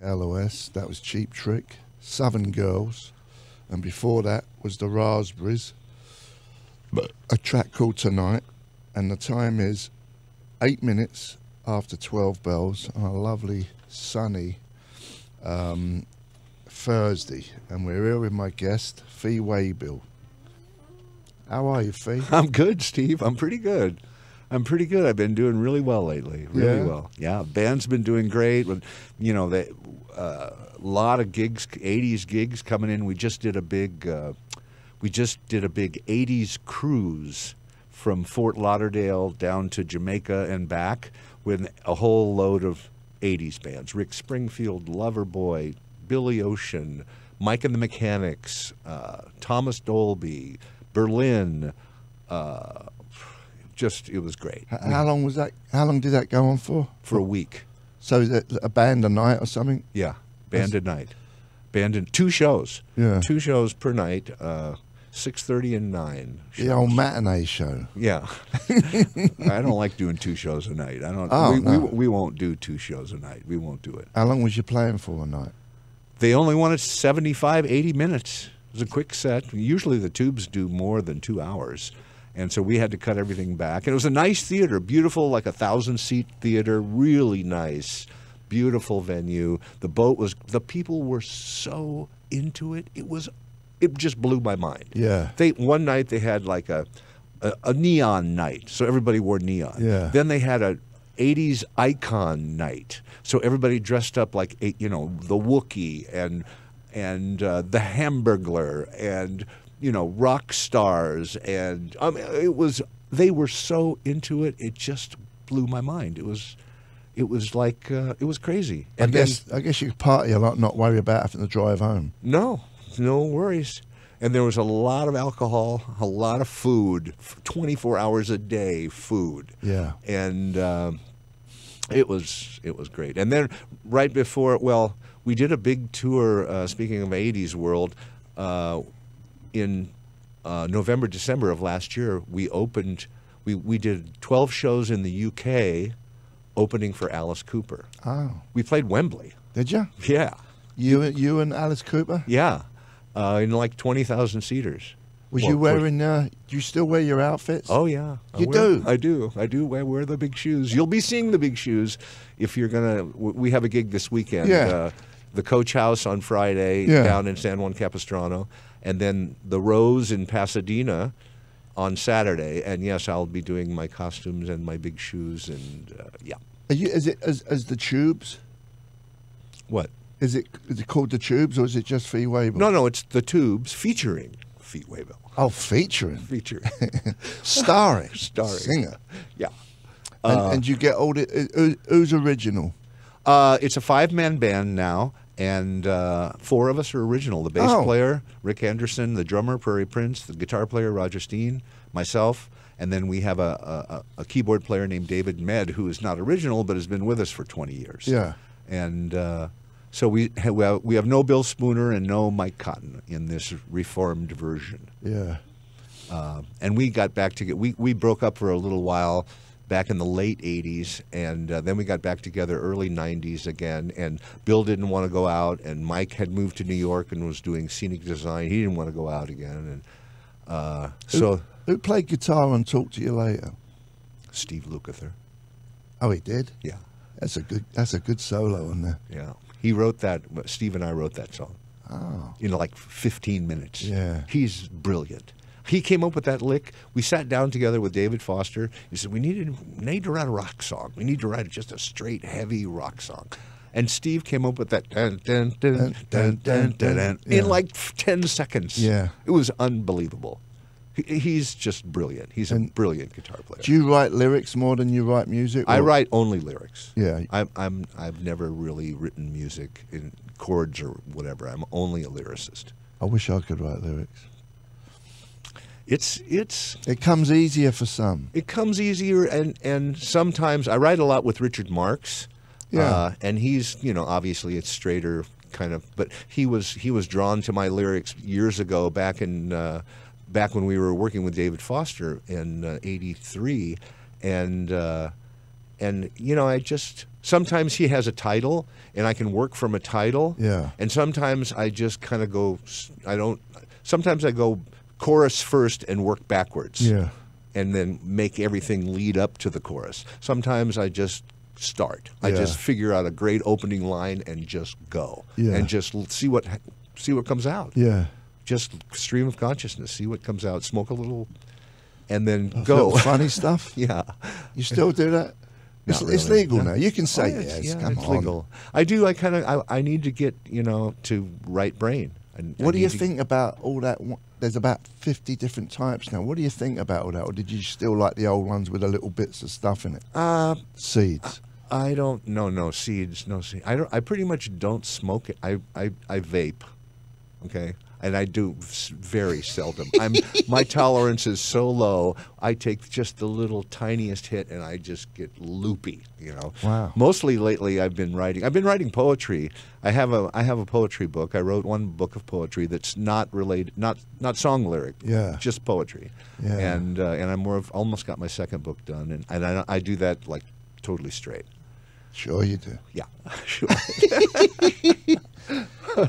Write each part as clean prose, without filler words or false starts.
LOS. That was Cheap Trick. Southern Girls. And before that was the Raspberries. But a track called Tonight. And the time is 8 minutes after 12 bells on a lovely sunny Thursday. And we're here with my guest, Fee Waybill. How are you, Fee? I'm good, Steve. I'm pretty good. I've been doing really well lately. Really well. Yeah, band's been doing great. You know, a lot of gigs, 80s gigs coming in. We just did a big 80s cruise from Fort Lauderdale down to Jamaica and back with a whole load of 80s bands. Rick Springfield, Loverboy, Billy Ocean, Mike and the Mechanics, Thomas Dolby, Berlin. It was great. How long was that? How long did that go on for? For a week. So is it a band a night or something? Yeah, band at night. Band in 2 shows. Yeah. 2 shows per night, 6:30 and 9. The old matinee show. Yeah. I don't like doing 2 shows a night. I don't. We won't do 2 shows a night. We won't do it. How long was you playing for a night? They only wanted 75, 80 minutes. It was a quick set. Usually the tubes do more than 2 hours. And so we had to cut everything back. And it was a nice theater, beautiful, like 1,000-seat theater, really nice, beautiful venue. The people were so into it. It just blew my mind. Yeah. One night they had like a neon night, so everybody wore neon. Yeah. Then they had a 80s icon night, so everybody dressed up like, the Wookiee and the Hamburglar and rock stars, and they were so into it. It just blew my mind. It was crazy. I guess you could party a lot, not worry about having to drive home. No worries. And there was a lot of alcohol, a lot of food, 24 hours a day food. Yeah. And it was great. And then right before, we did a big tour, speaking of 80s world, in November, December of last year. We did 12 shows in the UK, opening for Alice Cooper. Oh. We played Wembley. Did you? Yeah. You and Alice Cooper? Yeah. In like 20,000 seaters. Was you wearing, do you still wear your outfits? Oh, yeah. You do? I do. I wear the big shoes. You'll be seeing the big shoes if you're going to, we have a gig this weekend. Yeah. The Coach House on Friday down in San Juan Capistrano, and then the Rose in Pasadena on Saturday. And yes, I'll be doing my costumes and my big shoes, and yeah. Is it as the Tubes? What? Is it called the Tubes, or is it just Fee Waybill? No, it's the Tubes featuring Fee Waybill. Oh, featuring. Starring. Singer. Yeah. And you get all who's original? It's a 5-man band now, and 4 of us are original. The bass player, Rick Anderson, the drummer, Prairie Prince, the guitar player, Roger Steen, myself, and then we have a keyboard player named David Med, who is not original but has been with us for 20 years. Yeah. And so we have no Bill Spooner and no Mike Cotton in this reformed version. Yeah. And we got back together. We broke up for a little while back in the late 80s, and then we got back together early 90s again, and Bill didn't want to go out, and Mike had moved to New York and was doing scenic design. He didn't want to go out again. And Who played guitar and Talk to You Later? Steve Lukather. Oh, he did? Yeah. That's a good solo on there. Yeah. He wrote that. Steve and I wrote that song. Oh. In like 15 minutes. Yeah. He's brilliant. He came up with that lick. We sat down together with David Foster. He said, we need to write a rock song. We need to write just a straight, heavy rock song. And Steve came up with that dun, dun, dun, dun, dun, dun, dun, in like 10 seconds. Yeah. It was unbelievable. He's just brilliant. He's a brilliant guitar player. Do you write lyrics more than you write music? I write only lyrics. Yeah. I've never really written music in chords or whatever. I'm only a lyricist. I wish I could write lyrics. It comes easier for some. It comes easier, and sometimes I write a lot with Richard Marx. Yeah. And he's, obviously it's straighter kind of, but he was drawn to my lyrics years ago back when we were working with David Foster in '83, and sometimes he has a title, and I can work from a title. Yeah. And sometimes I just kind of go. Sometimes I go chorus first and work backwards. Yeah. And then make everything lead up to the chorus. Sometimes I just start. I Yeah. just figure out a great opening line and just go. Yeah. And just see what comes out. Yeah. Just stream of consciousness. See what comes out. Smoke a little, and then Little go. funny stuff. Yeah. You still do that? Not It's really. legal No. now. You can say Oh, yes. yeah, Come it's on. legal. I do. I need to get to right brain. What do you think about all that? There's about 50 different types now. What do you think about all that? Or did you still like the old ones with the little bits of stuff in it? Seeds. I don't. No seeds. No seeds. I pretty much don't smoke it. I vape. Okay. And I do very seldom. My tolerance is so low. I take just the little tiniest hit, and I just get loopy. Wow. Mostly lately, I've been writing poetry. I have a poetry book. I wrote one book of poetry that's not related, not song lyric. Yeah. Just poetry. Yeah. And I'm almost got my second book done, and I do that like totally straight. Sure you do. Yeah. Sure.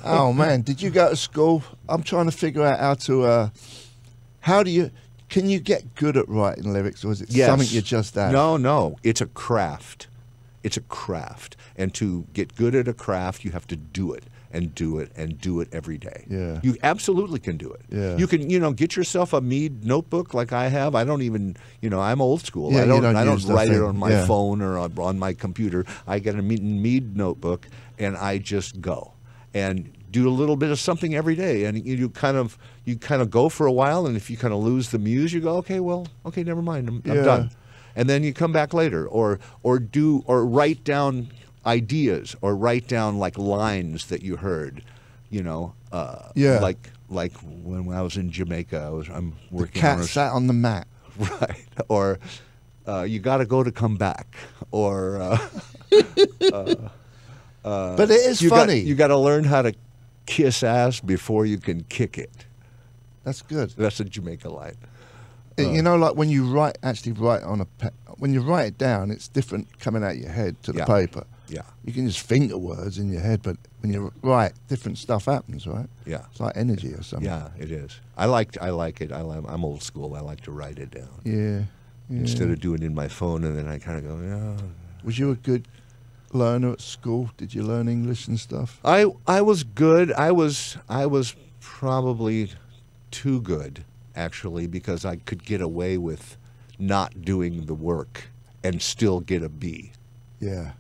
Oh man, did you go to school? I'm trying to figure out how to, can you get good at writing lyrics, or is it Yes. something you just at? No, it's a craft. It's a craft. And to get good at a craft, you have to do it and do it and do it every day. Yeah. You absolutely can do it. Yeah. You can, get yourself a Mead notebook like I have. I don't even, I'm old school. Yeah, I you don't don't I don't use the write it thing. on my Yeah. phone or on my computer. I get a Mead notebook and I just go and do a little bit of something every day. And you kind of go for a while, and if you kind of lose the muse, you go, okay, never mind. I'm Yeah. done. And then you come back later, or write down ideas, or write down like lines that you heard, Yeah. like when I was in Jamaica, I'm The working cat on sat on the mat. right, or you got to go to come back, or But it is funny. You got to learn how to kiss ass before you can kick it. That's good. That's a Jamaica line. Like when you write on when you write it down, it's different coming out your head to the Yeah. paper. Yeah, You can just think of words in your head, but when you write, different stuff happens, right? yeah. It's like energy or something. Yeah, it is. I like it. I'm old school. I like to write it down Yeah. instead of doing it in my phone, and then I kind of go, yeah. Was you a good learner at school? Did you learn English and stuff? I was good. I was probably too good, actually, because I could get away with not doing the work and still get a B. Yeah.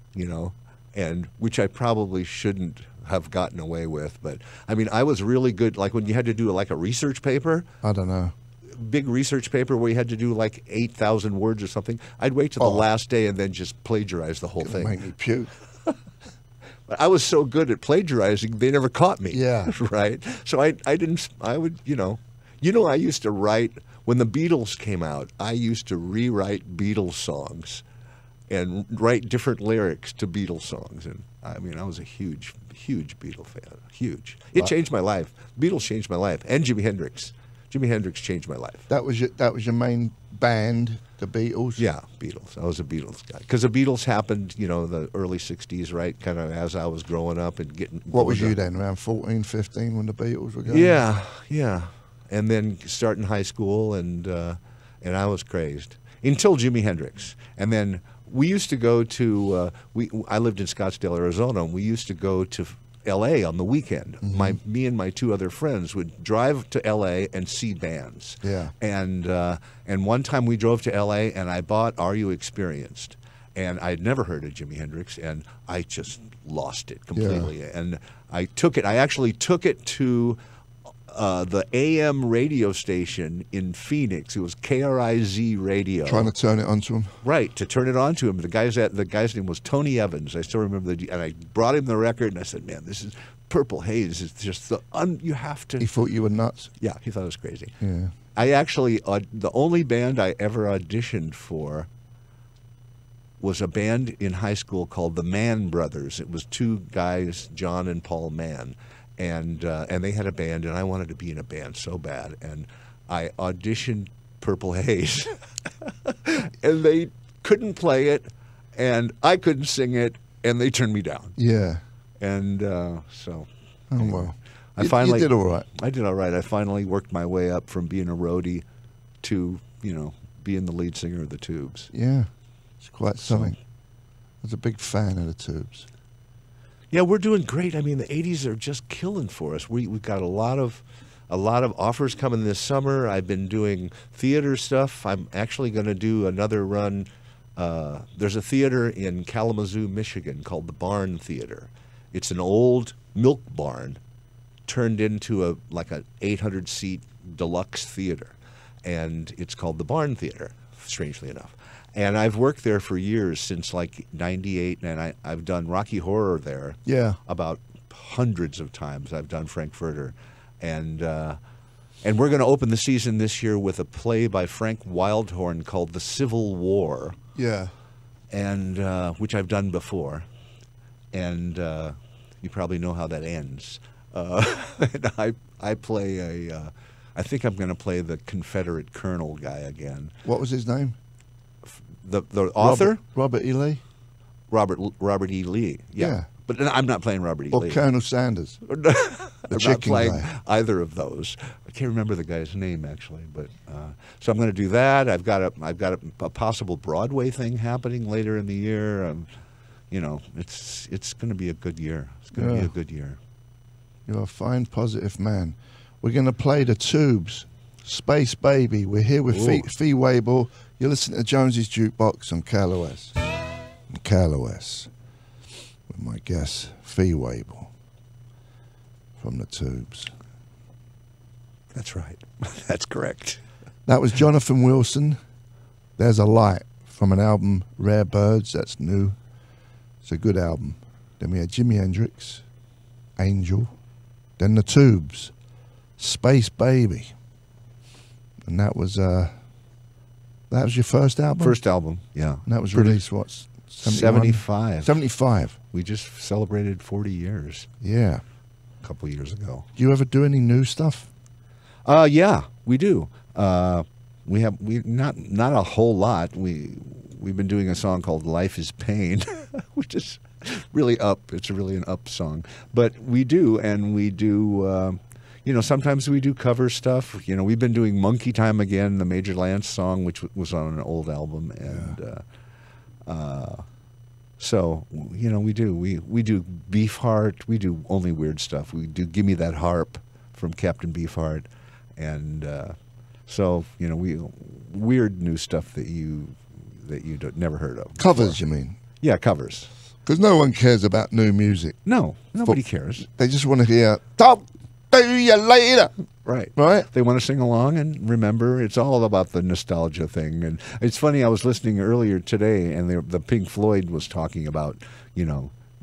And which I probably shouldn't have gotten away with. But I mean, I was really good. Like when you had to do like a research paper, I don't know. big research paper where you had to do like 8,000 words or something, I'd wait till the last day and then just plagiarize the whole thing. Make me puke. But I was so good at plagiarizing, they never caught me. Yeah. Right? So I would, I used to write, when the Beatles came out, I used to rewrite Beatles songs and write different lyrics to Beatles songs. And I mean, I was a huge, huge Beatle fan. Huge. It changed my life. Beatles changed my life. And Jimi Hendrix. Jimi Hendrix changed my life. That was your main band, the Beatles? Yeah, Beatles. I was a Beatles guy. Because the Beatles happened, the early 60s, right? Kind of as I was growing up and getting... What was you then, around 14, 15 when the Beatles were going? Yeah. And then starting high school, and I was crazed. Until Jimi Hendrix. And then we used to go to... I lived in Scottsdale, Arizona, and we used to go to L.A. on the weekend. Mm-hmm. Me and my two other friends would drive to L.A. and see bands. Yeah. And one time we drove to L.A. and I bought Are You Experienced? And I had never heard of Jimi Hendrix, and I just lost it completely. Yeah. And I actually took it to the AM radio station in Phoenix. It was KRIZ Radio. Trying to turn it onto them? Right, to turn it on to him. The guy's name was Tony Evans. I still remember and I brought him the record, and I said, "Man, this is Purple Haze. It's just you have to." He thought you were nuts? Yeah, he thought it was crazy. Yeah. I actually, the only band I ever auditioned for was a band in high school called the Mann Brothers. It was two guys, John and Paul Mann. And they had a band, and I wanted to be in a band so bad. And I auditioned Purple Haze, and they couldn't play it, and I couldn't sing it, and they turned me down. Yeah. And so, Oh, well. I finally you did all right. I did all right. I finally worked my way up from being a roadie to, being the lead singer of the Tubes. Yeah. It's quite something. I was a big fan of the Tubes. Yeah, we're doing great. I mean, the 80s are just killing for us. We've got a lot of offers coming this summer. I've been doing theater stuff. I'm actually going to do another run. There's a theater in Kalamazoo, Michigan called the Barn Theater. It's an old milk barn turned into an 800-seat deluxe theater, and it's called the Barn Theater, strangely enough. And I've worked there for years, since like '98, and I've done Rocky Horror there. Yeah. About hundreds of times. I've done Frankfurter, and we're going to open the season this year with a play by Frank Wildhorn called The Civil War. Yeah. And which I've done before, and you probably know how that ends. And I play I think I'm going to play the Confederate colonel guy again. What was his name? The author? Robert E. Lee? Robert E. Lee. Yeah. But I'm not playing Robert E. Lee. Or Colonel Sanders. I'm chicken not playing guy. either of those. I can't remember the guy's name actually, but so I'm going to do that. I've got a possible Broadway thing happening later in the year. It's going to be a good year. It's going to be a good year. You're a fine, positive man. We're going to play the Tubes, Space Baby. We're here with Fee Waybill. You're listening to Jonesy's Jukebox on KLOS. KLOS. With my guest, Fee Waybill from the Tubes. That's right. That's correct. That was Jonathan Wilson. There's a Light from an album, Rare Birds. That's new. It's a good album. Then we had Jimi Hendrix, Angel. Then the Tubes, Space Baby. And that was your first album? First album, yeah. And that was released, what, 75. 75. We just celebrated 40 years. Yeah. A couple years ago. Do you ever do any new stuff? Yeah, we do. We not a whole lot. We've been doing a song called "Life Is Pain," which is really up. It's really an up song. But we do, and we do. Sometimes we do cover stuff. We've been doing "Monkey Time" again, the Major Lance song, which was on an old album, and so we do. We do Beefheart. We do only weird stuff. We do "Give Me That Harp" from Captain Beefheart, and so we weird new stuff that you never heard of. Covers, before. you mean? Yeah, covers. Because no one cares about new music. No, nobody cares. They just want to hear, talk to you later. Right. Right? They want to sing along and remember. It's all about the nostalgia thing. And it's funny, I was listening earlier today, and the Pink Floyd was talking about,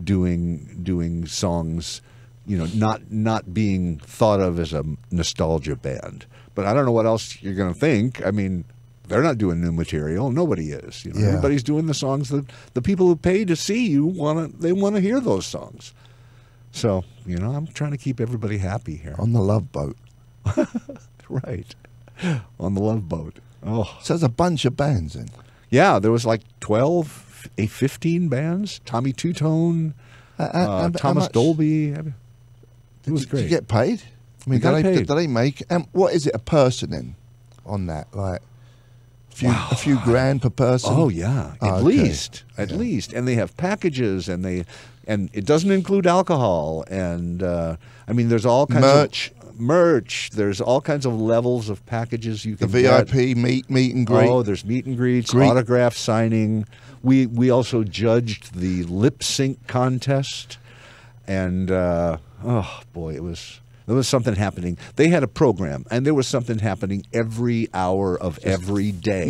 doing songs, not being thought of as a nostalgia band. But I don't know what else you're going to think. I mean, they're not doing new material. Nobody is. Everybody's doing the songs that the people who pay to see you want to hear those songs. So, I'm trying to keep everybody happy here. On the Love Boat. Right. On the Love Boat. Oh. So there's a bunch of bands in. Yeah, there was like 15 bands. Tommy Two-Tone, Thomas Dolby. It was great. Did you get paid? I mean, do they make... what is it, a person in on that? Like... A few grand per person. Oh yeah, at least. And they have packages, and it doesn't include alcohol. And there's all kinds of merch. There's all kinds of levels of packages you can get. VIP meet and greet. Oh, there's meet and greets, autograph signing. We also judged the lip sync contest, and oh boy, there was something happening. They had a program, and there was something happening every hour of every day.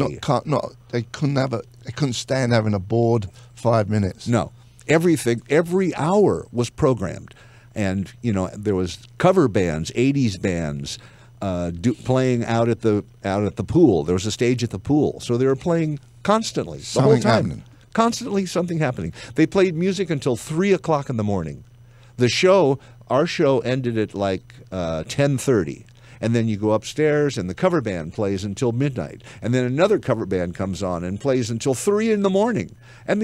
They couldn't stand having a bored 5 minutes. No, every hour was programmed, and there was cover bands, 80s bands, playing out at the pool. There was a stage at the pool, so they were playing constantly, the whole time. Happening. Constantly something happening. They played music until 3 o'clock in the morning. Our show ended at like 10:30, and then you go upstairs and the cover band plays until midnight, and then another cover band comes on and plays until 3 in the morning. And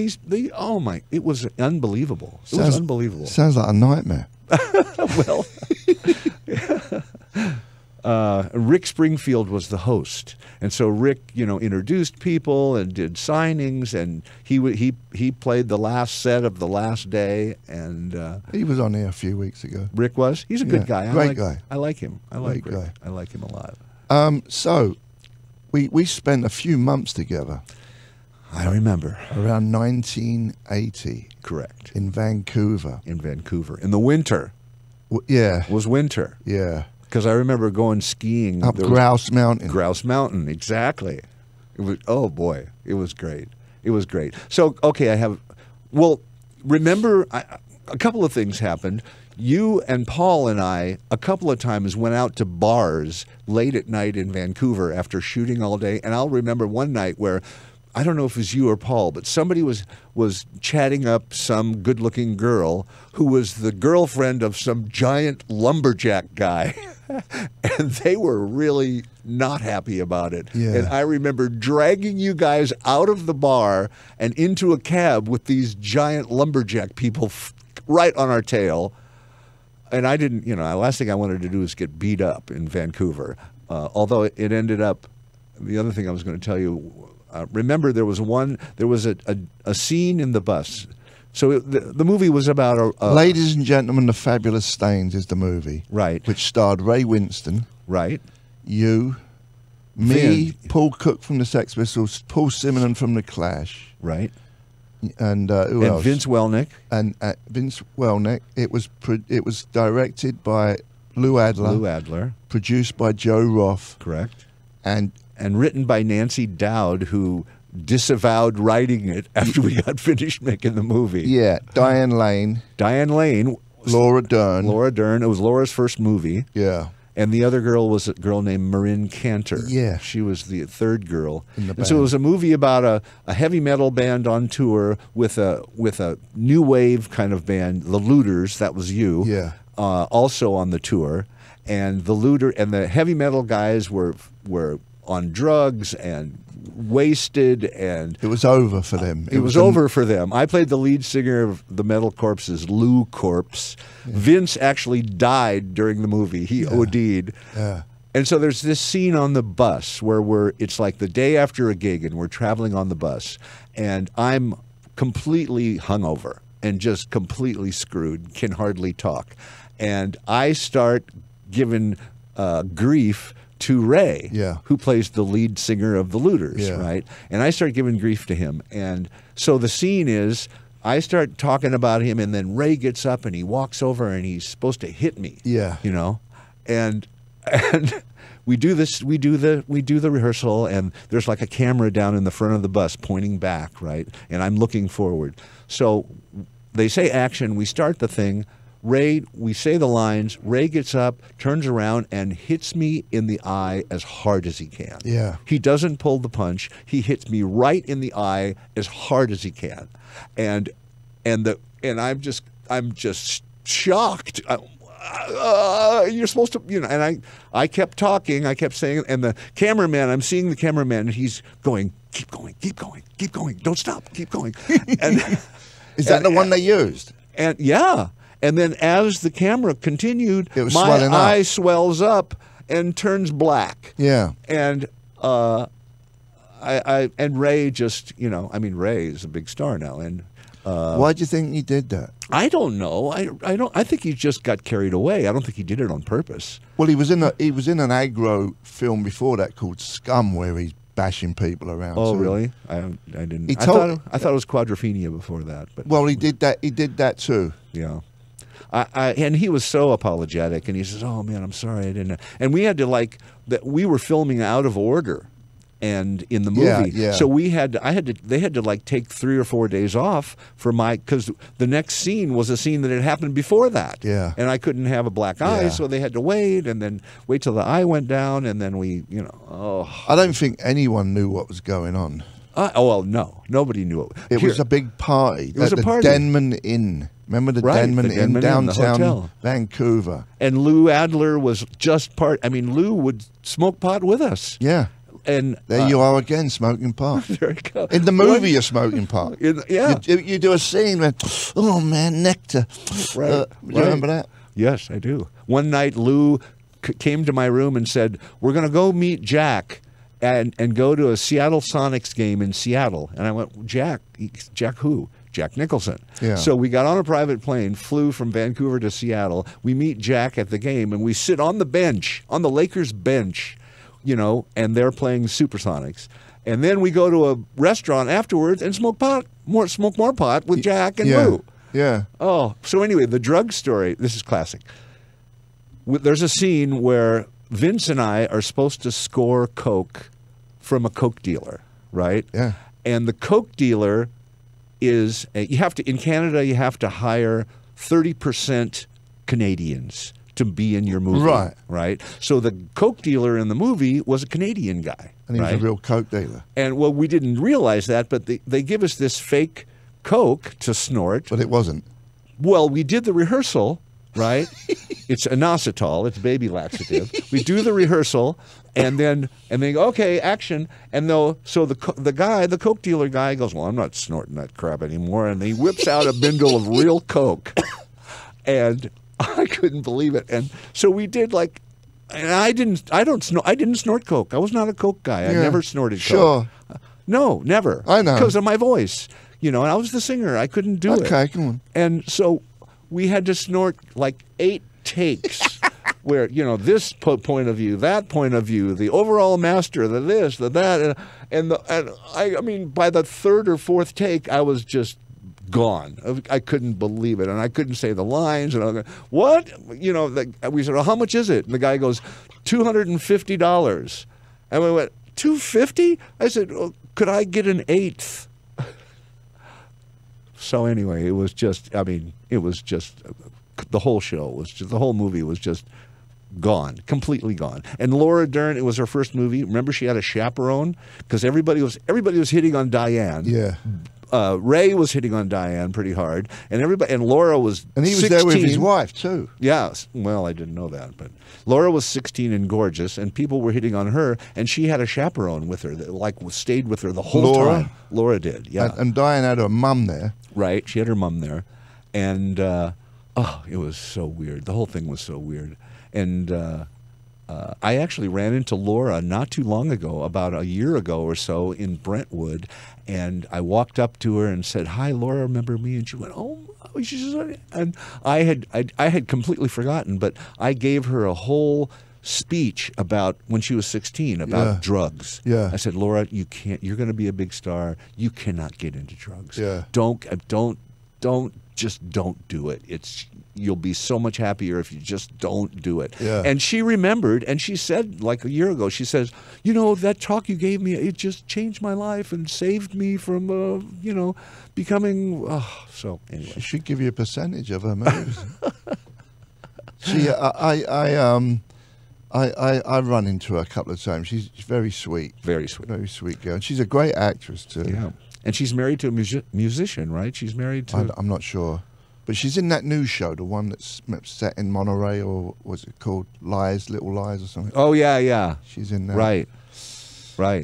oh my, it was unbelievable. It was unbelievable. Sounds like a nightmare. Well, Rick Springfield was the host, and so Rick, introduced people and did signings, and he played the last set of the last day, and he was on here a few weeks ago. Rick was. He's a good guy. Great guy. I like him. I like Great Rick. guy. I like him a lot. So we spent a few months together. I remember. Around 1980. Correct. In Vancouver. In the winter. Yeah. It was winter. Yeah. Because I remember going skiing. Up Grouse Mountain. Grouse Mountain, exactly. It was, oh boy, it was great. It was great. So, okay, remember, a couple of things happened. You and Paul and I, a couple of times, went out to bars late at night in Vancouver after shooting all day. And I'll remember one night where, I don't know if it was you or Paul, but somebody was chatting up some good-looking girl who was the girlfriend of some giant lumberjack guy. And they were really not happy about it. Yeah. And I remember dragging you guys out of the bar and into a cab with these giant lumberjack people right on our tail. And I didn't, the last thing I wanted to do was get beat up in Vancouver. Although it ended up, the other thing I was going to tell you, remember there was a scene in the bus. So the movie was about Ladies and Gentlemen, The Fabulous Stains is the movie. Right. Which starred Ray Winston. Right. You, me, Paul Cook from the Sex Pistols, Paul Simonon from The Clash. Right. And who else? Vince Welnick. And Vince Welnick. It was directed by Lou Adler. Lou Adler. Produced by Joe Roth. Correct. And written by Nancy Dowd, who disavowed writing it after we got finished making the movie. Yeah, Diane Lane. Laura Dern. It was Laura's first movie. Yeah. And the other girl was a girl named Marin Cantor. Yeah. She was the third girl. In the band. And so it was a movie about a heavy metal band on tour with a new wave kind of band, the Looters, that was you. Yeah. Also on the tour. And the heavy metal guys were on drugs and wasted, and it was over for them. It was over for them. I played the lead singer of the Metal Corpses, Lou Corpse. Yeah. Vince actually died during the movie. He OD'd. Yeah. And so there's this scene on the bus where it's like the day after a gig and we're traveling on the bus, and I'm completely hungover and just completely screwed, can hardly talk. And I start giving grief to Ray, who plays the lead singer of the Looters, right? And I start giving grief to him. And so the scene is, I start talking about him, and then Ray gets up and he walks over and he's supposed to hit me. Yeah. And we do the rehearsal, and there's like a camera down in the front of the bus pointing back, right? And I'm looking forward. So they say action, we start the thing. Ray, we say the lines, Ray gets up, turns around, and hits me in the eye as hard as he can. Yeah. He doesn't pull the punch. He hits me right in the eye as hard as he can. And I'm just shocked. You're supposed to, and I kept talking, I kept saying, and the cameraman, I'm seeing the cameraman, and he's going, keep going, keep going, keep going, don't stop, keep going. And, is that the one they used? And yeah. And then as the camera continued, my eye swells up and turns black. Yeah. And and Ray just, Ray is a big star now. And why do you think he did that? I don't know. I think he just got carried away. I don't think he did it on purpose. Well, he was in an aggro film before that called Scum, where he's bashing people around. Oh, really? I didn't. I thought it was Quadrophenia before that. But well, he did that. He did that too. Yeah. And he was so apologetic, and he says, "Oh man, I'm sorry, I didn't." And we had to we were filming out of order, and in the movie, so they had to take 3 or 4 days off because the next scene was a scene that had happened before that, and I couldn't have a black eye, so they had to wait, and then wait till the eye went down, and then I don't think anyone knew what was going on. Oh, well, no. Nobody knew it. It was a big party. It was a party. The Denman Inn. Remember the Right, Denman the Inn, Denman Inn, the downtown hotel. Vancouver? And Lou Adler was just Lou would smoke pot with us. Yeah. And There you are again, smoking pot. there you go. In the movie, you're smoking pot. Yeah. You do a scene where, oh man, nectar. Right. You remember that? Yes, I do. One night, Lou came to my room and said, "We're going to go meet Jack and go to a Seattle Sonics game in Seattle." And I went, "Jack? Jack who?" Jack Nicholson. Yeah. So we got on a private plane, flew from Vancouver to Seattle. We meet Jack at the game, and we sit on the bench, on the Lakers bench, and they're playing Supersonics. And then we go to a restaurant afterwards and smoke more pot with Jack and Lou. Yeah. Oh, so anyway, the drug story, this is classic. There's a scene where Vince and I are supposed to score coke from a coke dealer, right? Yeah. And the coke dealer is, in Canada, you have to hire 30% Canadians to be in your movie. Right. Right? So the coke dealer in the movie was a Canadian guy. And he was a real coke dealer. And, well, we didn't realize that, but they give us this fake coke to snort. But it wasn't. Well, we did the rehearsal, right? It's inositol, it's baby laxative. We do the rehearsal, and then go, okay, action. And so the coke dealer guy goes, "Well, I'm not snorting that crap anymore," and he whips out a bindle of real coke, and I couldn't believe it. And so we did and I didn't snort coke. I was not a coke guy. I never snorted coke. Sure. No, never. I know. Because of my voice. And I was the singer. I couldn't do it. Okay, come on. And so we had to snort 8 takes where, this point of view, that point of view, the overall master, the this, the that. And I mean, by the 3rd or 4th take, I was just gone. I couldn't believe it. And I couldn't say the lines. And I was going, what? We said, "Well, how much is it?" And the guy goes, $250. And we went, $250? I said, "Well, could I get an 8th?" So anyway, it was just the whole show the whole movie was just gone, completely gone. And Laura Dern, it was her first movie. Remember, she had a chaperone because everybody was hitting on Diane. Yeah. Ray was hitting on Diane pretty hard, and Laura was. And he was 16. there with his wife too. Yeah, well, I didn't know that, but Laura was 16 and gorgeous, and people were hitting on her, and she had a chaperone with her that stayed with her the whole time. Laura did, yeah. And Diane had her mum there. Right, she had her mum there, and it was so weird. The whole thing was so weird, and I actually ran into Laura not too long ago, about a year ago or so, in Brentwood, and I walked up to her and said, "Hi, Laura, remember me?" And she went, "Oh," and I had completely forgotten, but I gave her a whole speech about when she was 16 about drugs. Yeah. I said, "Laura, you can't. You're going to be a big star. You cannot get into drugs. Yeah. Don't do it. You'll be so much happier if you just don't do it." Yeah. And she remembered, and she said, a year ago, she says, "That talk you gave me, it just changed my life and saved me from, becoming." So anyway, She should give you a percentage of her movies. See, I run into her a couple of times. She's very sweet. very sweet. Very sweet girl. And she's a great actress too. Yeah. And she's married to a musician, right? She's married to. I'm not sure. But she's in that news show, the one that's set in Monterey, or what's it called? Little Lies or something. Oh, yeah. She's in there. Right.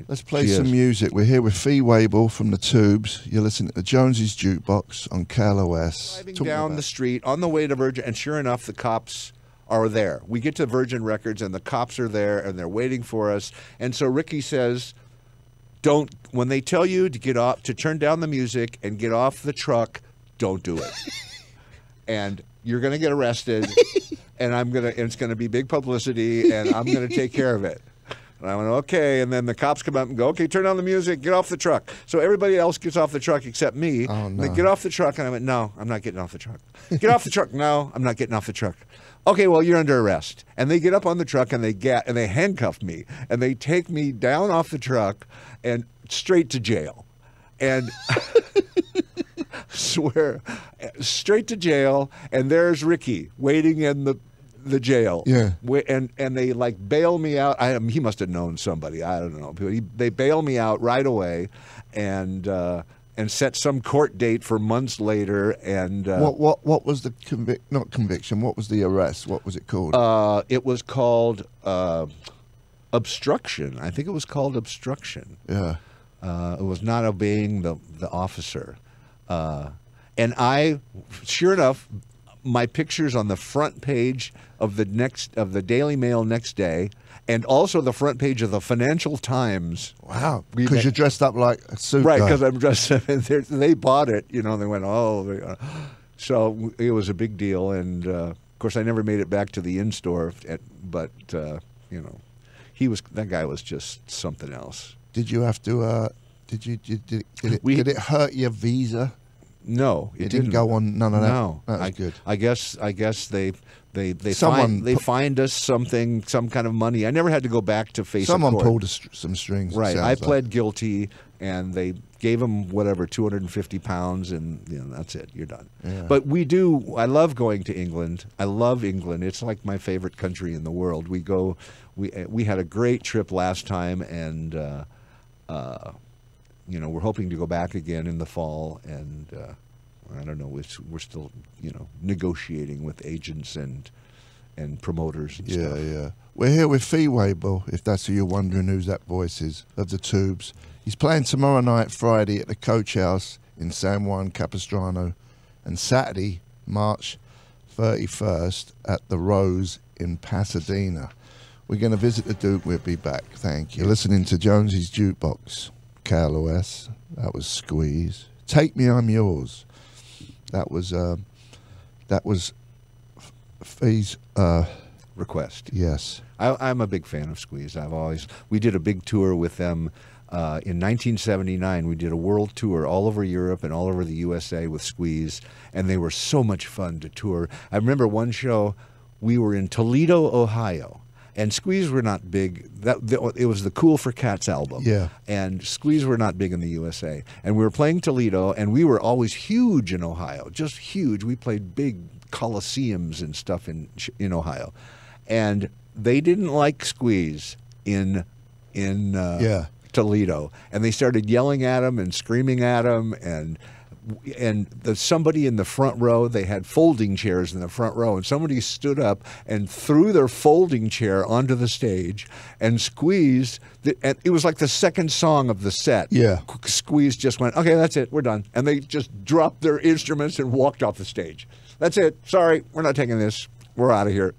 Let's play She some is. music. We're here with Fee Waybill from the Tubes. You're listening to Jonesy's Jukebox on KLOS. Driving Talking down about- the street on the way to Virgin, and sure enough, the cops are there. We get to Virgin Records, and the cops are there, and they're waiting for us. And so Ricky says, when they tell you to turn down the music and get off the truck, don't do it. And you're going to get arrested, and it's going to be big publicity, and I'm going to take care of it. And I went, okay. And then the cops come up and go, okay, turn down the music, get off the truck. So everybody else gets off the truck except me. Oh, no. They get off the truck, and I went, no, I'm not getting off the truck. Get off the truck. No, I'm not getting off the truck. Okay, well, you're under arrest. And they get up on the truck, and they handcuff me, and they take me down off the truck and straight to jail. And swear, straight to jail, and there's Ricky waiting in the the jail. Yeah. And they like bail me out. He must have known somebody. I don't know. They bail me out right away, and set some court date for months later. And what was the not conviction? What was the arrest? What was it called? It was called obstruction. I think it was called obstruction. Yeah. It was not obeying the officer. And sure enough, my picture's on the front page of the Daily Mail next day, and also the front page of the Financial Times. Wow, because you're dressed up like a suit right? guy. Because I'm dressed up, and they bought it. They went, oh, so it was a big deal. And of course, I never made it back to the in-store, but that guy was just something else. Did you have to? Did it hurt your visa? No, it didn't go on none of that. No, that was good. I guess they fined us some kind of money. I never had to go back to face. Someone a court. pulled some strings. Right, I pled guilty, and they gave him whatever, £250, and that's it. You're done. Yeah. But I love going to England. I love England. It's like my favorite country in the world. We had a great trip last time, and we're hoping to go back again in the fall, and I don't know. We're still negotiating with agents and promoters. And stuff. Yeah. We're here with Fee Waybill, if that's who you're wondering who's that voice is, of the Tubes. He's playing tomorrow night, Friday, at the Coach House in San Juan Capistrano, and Saturday, March 31st, at the Rose in Pasadena. We're going to visit the Duke. We'll be back. Thank you. You're listening to Jonesy's Jukebox. KLOS. That was Squeeze. Take Me, I'm Yours. That was Fee's request. Yes. I'm a big fan of Squeeze. We did a big tour with them in 1979. We did a world tour all over Europe and all over the USA with Squeeze, and they were so much fun to tour. I remember one show, we were in Toledo, Ohio. And Squeeze were not big. It was the Cool for Cats album. Yeah. And Squeeze were not big in the USA. And we were playing Toledo, and we were always huge in Ohio, just huge. We played big coliseums and stuff in Ohio. And they didn't like Squeeze in Toledo. And they started yelling at him and screaming at him, and somebody in the front row, they had folding chairs in the front row, and somebody stood up and threw their folding chair onto the stage and squeezed. And it was like the second song of the set. Yeah. Squeeze just went, okay, that's it, we're done. And they just dropped their instruments and walked off the stage. That's it. Sorry, we're not taking this. We're out of here.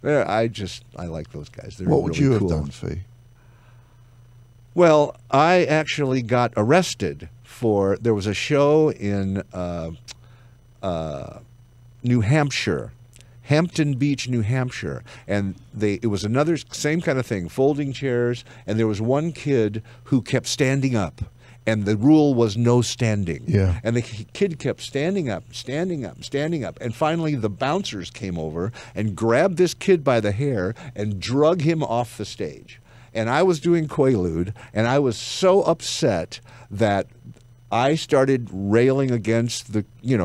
I like those guys. They're what would really you have cool. done, Fee? Well, I actually got arrested there was a show in New Hampshire, Hampton Beach, New Hampshire, and it was another same kind of thing, folding chairs, and there was one kid who kept standing up, and the rule was no standing. Yeah. And the kid kept standing up, and finally the bouncers came over and grabbed this kid by the hair and drug him off the stage. And I was doing Quaalude, and I was so upset that I started railing against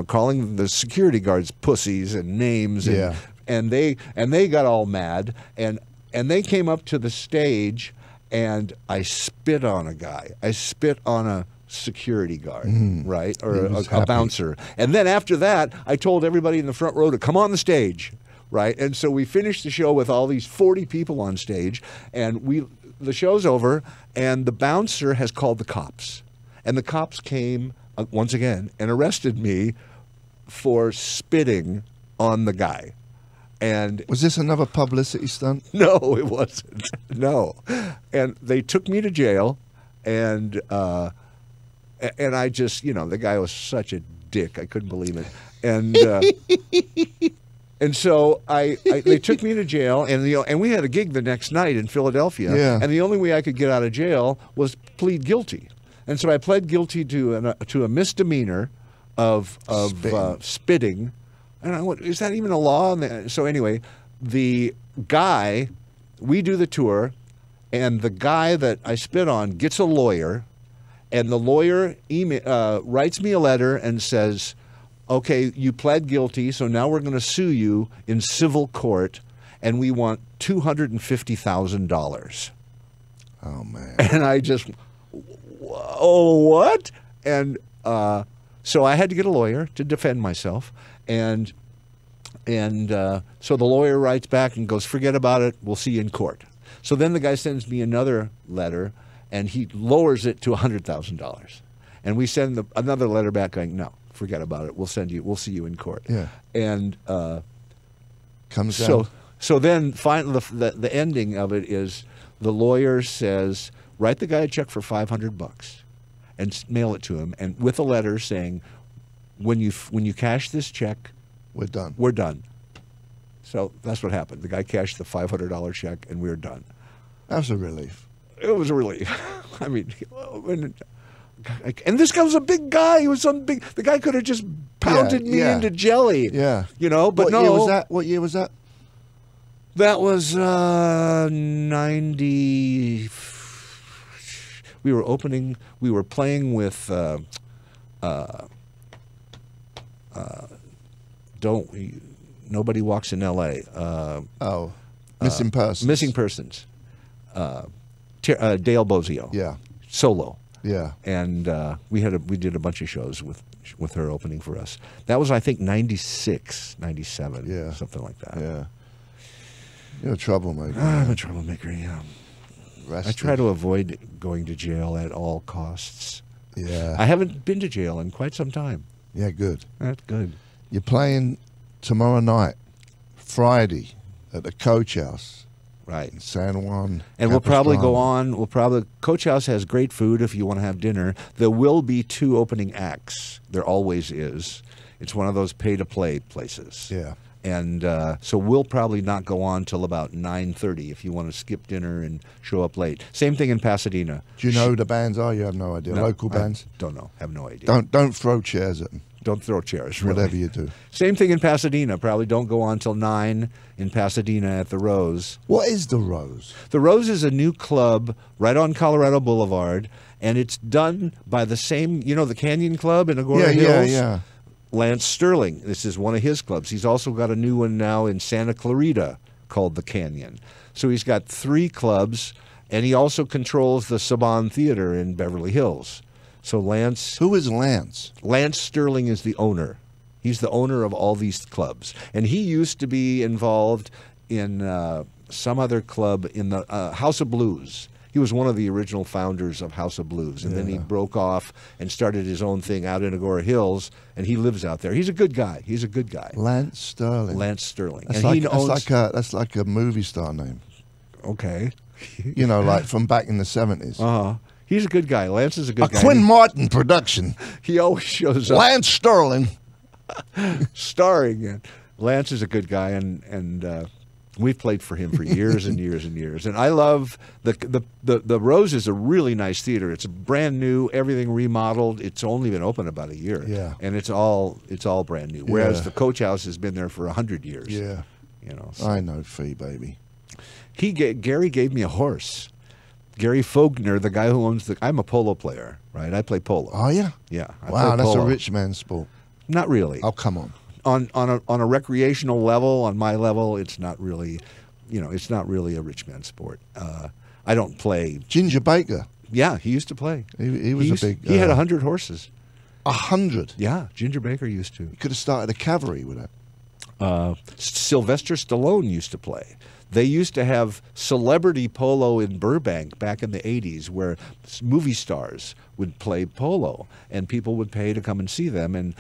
calling the security guards pussies and names, and they got all mad, and they came up to the stage, and I spit on a guy. I spit on a security guard, right, or a bouncer, and then after that, I told everybody in the front row to come on the stage, right, and so we finished the show with all these 40 people on stage, and the show's over, and the bouncer has called the cops. And the cops came once again and arrested me for spitting on the guy. And was this another publicity stunt? No, it wasn't. No. And they took me to jail, and I just, the guy was such a dick. I couldn't believe it. And and so they took me to jail, and we had a gig the next night in Philadelphia. Yeah. And the only way I could get out of jail was plead guilty. And so I pled guilty to a misdemeanor of spitting. And I went, is that even a law? So anyway, the guy, we do the tour, and the guy that I spit on gets a lawyer, and the lawyer writes me a letter and says, okay, you pled guilty, so now we're going to sue you in civil court and we want $250,000. Oh man. And I just, oh, what? And so I had to get a lawyer to defend myself. And so the lawyer writes back and goes, forget about it. We'll see you in court. So then the guy sends me another letter, and he lowers it to $100,000. And we send another letter back going, no, forget about it. We'll see you in court. Yeah. And Comes down. So then finally the ending of it is the lawyer says, write the guy a check for $500 and mail it to him, and with a letter saying, when you cash this check, We're done. we're done. So that's what happened. The guy cashed the $500 check, and we were done. That was a relief. It was a relief. I mean, and this guy was a big guy. He was some big. The guy could have just pounded me into jelly. Yeah. You know, but What no. year was that? What year was that? That was 90. We were playing with. Nobody walks in L.A. Missing Persons. Missing Persons. Dale Bozio. Yeah. Solo. Yeah. And we did a bunch of shows with her opening for us. That was, I think, 96, 97, Yeah. something like that. Yeah. You're a troublemaker. I'm a troublemaker, yeah. I Rested. try to avoid going to jail at all costs. Yeah. I haven't been to jail in quite some time. Yeah, good. That's good. You're playing tomorrow night, Friday, at the Coach House Right. in San Juan. And we'll probably go Capistrano. on. Coach House has great food if you want to have dinner. There will be 2 opening acts. There always is. It's one of those pay-to-play places. Yeah. And so we'll probably not go on till about 9:30 if you want to skip dinner and show up late. Same thing in Pasadena. Do you know who the bands are? You have no idea. No, Local I bands? don't know. Have no idea. Don't throw chairs at them. Don't throw chairs. Really. Whatever you do. Same thing in Pasadena. Probably don't go on till 9 in Pasadena at the Rose. What is the Rose? The Rose is a new club right on Colorado Boulevard, and it's done by the same, the Canyon Club in Agora Hills? Yeah. Lance Sterling. This is one of his clubs. He's also got a new one now in Santa Clarita called the Canyon. So he's got 3 clubs, and he also controls the Saban Theater in Beverly Hills. So Lance... Who is Lance? Lance Sterling is the owner. He's the owner of all these clubs. And he used to be involved in some other club in the House of Blues. He was one of the original founders of House of Blues. And then he broke off and started his own thing out in Agora Hills, and he lives out there. He's a good guy. He's a good guy. Lance Sterling. Lance Sterling. That's, And like, he owns... that's like a movie star name. Okay. Like from back in the 70s. Uh-huh. He's a good guy. Lance is a good A guy. Quinn Martin production. He always shows up. Lance Sterling. Starring in. Lance is a good guy, and we've played for him for years and years and years. And I love the Rose is a really nice theater. It's brand new, everything remodeled. It's only been open about a year. Yeah. And it's all brand new. Whereas Yeah. the Coach House has been there for 100 years. Yeah. So. I know Fee, baby. Gary gave me a horse. Gary Fogner, the guy who owns I'm a polo player, right? I play polo. Oh, yeah? Yeah. I Wow, play that's polo. a rich man's sport. Not really. Oh, come on. On a recreational level, on my level, it's not really, it's not really a rich man's sport. I don't play. Ginger Baker. Yeah, he used to play. He was a big... He had 100 horses. 100? Yeah, Ginger Baker used to. He could have started a cavalry with that. Sylvester Stallone used to play. They used to have celebrity polo in Burbank back in the 80s where movie stars would play polo and people would pay to come and see them. And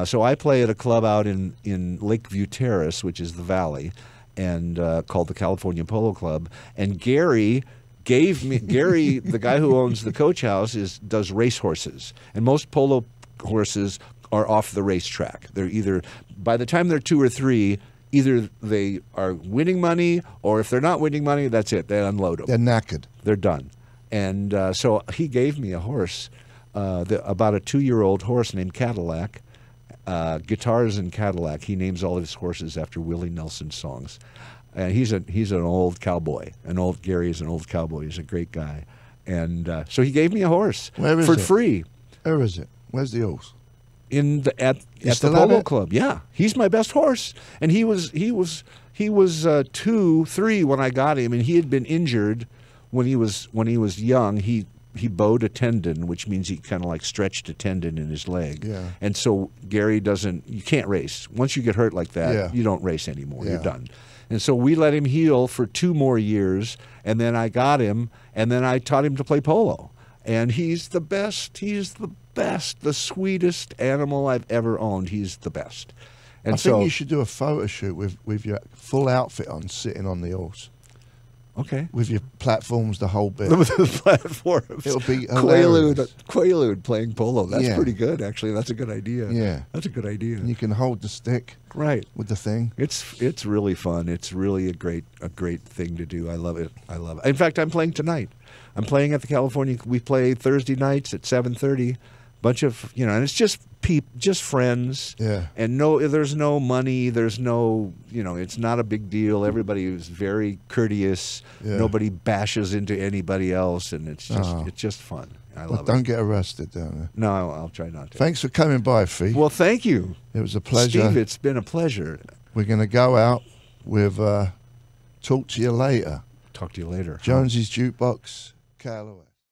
so I play at a club out in Lakeview Terrace, which is the Valley, and called the California Polo Club. And Gary gave me, the guy who owns the Coach House, does race horses. And most polo horses are off the racetrack. They're either, by the time they're 2 or 3, either they are winning money, or if they're not winning money, that's it. They unload them. They're knackered. They're done. And so he gave me a horse, about a 2-year-old horse named Cadillac. Guitars in Cadillac. He names all his horses after Willie Nelson songs. And he's an old cowboy. Gary is an old cowboy. He's a great guy. And so he gave me a horse Where is for it? free. Where is it? Where's the horse? at the still have polo it? club. Yeah, he's my best horse, and he was 2-3 when I got him, and he had been injured when he was young. He bowed a tendon, which means he kind of like stretched a tendon in his leg. Yeah. And so Gary you can't race. Once you get hurt like that, Yeah. you don't race anymore. Yeah. You're done. And so we let him heal for 2 more years, and then I got him, and then I taught him to play polo. And he's the best. He's the best, the sweetest animal I've ever owned. He's the best. And I think you should do a photo shoot with your full outfit on, sitting on the horse. Okay. With your platforms, the whole bit. The platforms. It'll be hilarious. Quaalude playing polo. That's Yeah. pretty good, actually. That's a good idea. Yeah. That's a good idea. And you can hold the stick Right. with the thing. It's really fun. It's really a great thing to do. I love it. I love it. In fact, I'm playing tonight. I'm playing at the California. We play Thursday nights at 7:30. Bunch of and it's just friends. Yeah. And there's no money. There's no it's not a big deal. Everybody is very courteous. Yeah. Nobody bashes into anybody else, and it's just fun. I But love don't it. get arrested down there. No, I'll try not to. Thanks for coming by, Fee. Well, thank you. It was a pleasure. Steve, it's been a pleasure. We're going to go out with Talk to You Later. Talk to you later. Jonesy's Jukebox, Callaway.